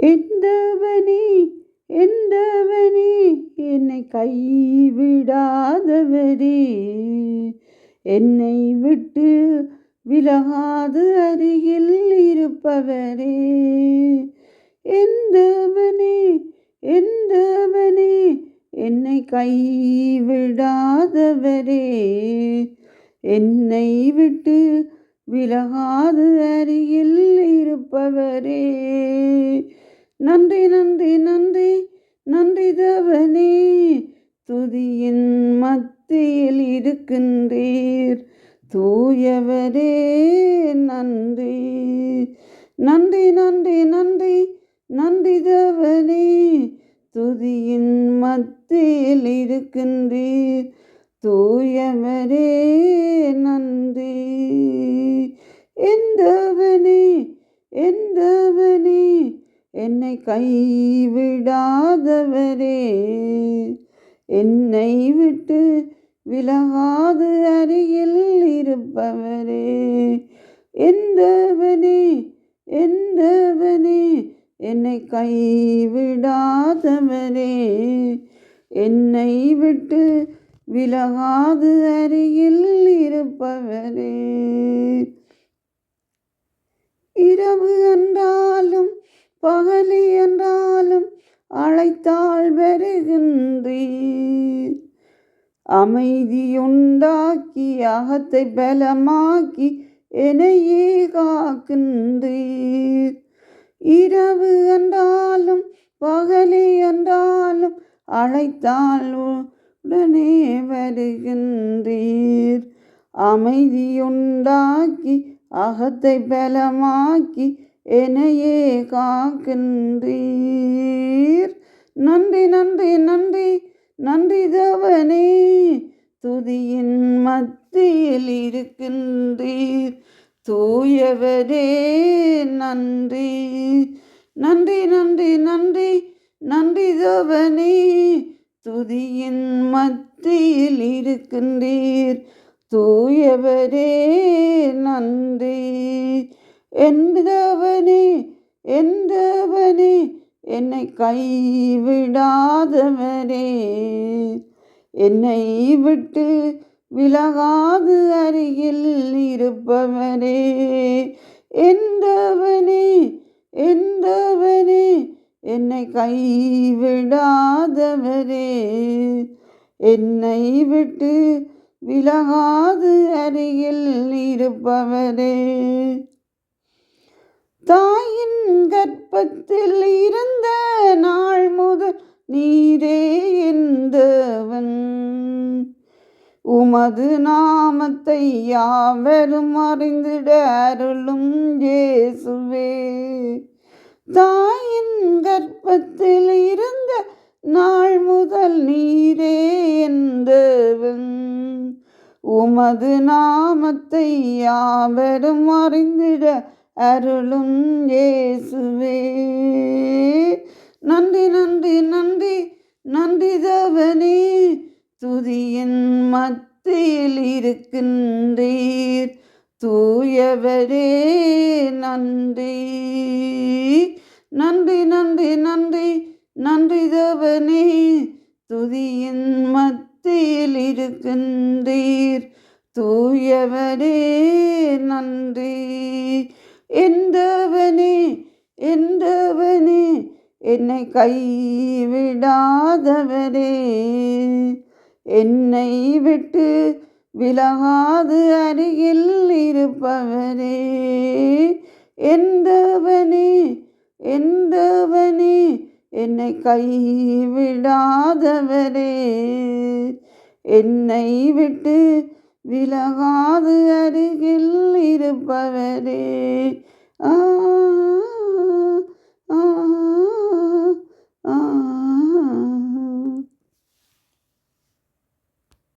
எந்தவனே எந்தவனே என்னை கைவிடாதவரே, என்னை விட்டு விலகாது அருகில் இருப்பவரே. எந்தவனே எந்தவனே என்னை கைவிடாதவரே, என்னை விட்டு விலகாது அருகில் இருப்பவரே. நன்றி நன்றி நன்றி நன்றி தேவனே, துதியின் மத்தியில் இருக்கின்றீர் தூயவரே. நன்றி நன்றி நன்றி நன்றி நன்றி தேவனே, துதியின் மத்தியில் இருக்கின்றீர் தூயவரே. நன்றி. எந்தவனே எந்தவனே என்னை கைவிடாதவரே, என்னை விட்டு விலகாது அருகில் இருப்பவரே. எந்தவனே எந்தவனே என்னை கைவிடாதவரே, என்னை விட்டு விலகாது அருகில் இருப்பவரே. இரவு என்றாலும் பகலி என்றாலும் அழைத்தால் வருகின்றீர். அமைதியுண்டாக்கி அகத்தை பலமாக்கி என்னையே காக்கின்றீர். இரவு என்றாலும் பகலி என்றாலும் அழைத்தால் உடனே வருகின்றீர். அமைதியுண்டாக்கி அகத்தை பலமாக்கி என்னையே காக்கின்றீர். நன்றி நன்றி நன்றி நன்றி தேவனே, துதியின் மத்தியில் இருக்கின்றீர் தூயவரே. நன்றி நன்றி நன்றி நன்றி நன்றி தேவனே, துதியின் மத்தியில் இருக்கின்றீர் தூயவரே. நன்றி. எந்தவனே எந்தவனே என்னை கைவிடாதவரே, என்னை விட்டு விலகாது அருகில் இருப்பவரே. எந்தவனே எந்தவனே என்னை கைவிடாதவரே, என்னை விட்டு விலகாது அருகில் இருப்பவரே. தாயின் கர்ப்பத்தில் இருந்த நாள் முதல் நீரே எந்தவன், உமது நாமத்தை யாவரும் அறிந்திட அருளும் இயேசுவே. தாயின் கர்ப்பத்தில் இருந்த நாள் முதல் நீரே எந்தவன், உமது நாமத்தை யாவரும் அறிந்திட அருளும் இயேசுவே. நன்றி நன்றி நன்றி நன்றி தேவனே, துதியின் மத்தியில் இருக்கின்றீர் தூயவரே. நன்றி நன்றி நன்றி நன்றி நன்றி தேவனே, துதியின் மத்தியில் இருக்கின்றீர் தூயவரே. நன்றி. எந்தவனே எந்தவனே என்னை கைவிடாதவரே, என்னை விட்டு விலகாது அருகில் இருப்பவரே. எந்தவனே எந்தவனே என்னை கைவிடாதவரே, என்னை விட்டு விலகாது அருகில் இருப்பவரே.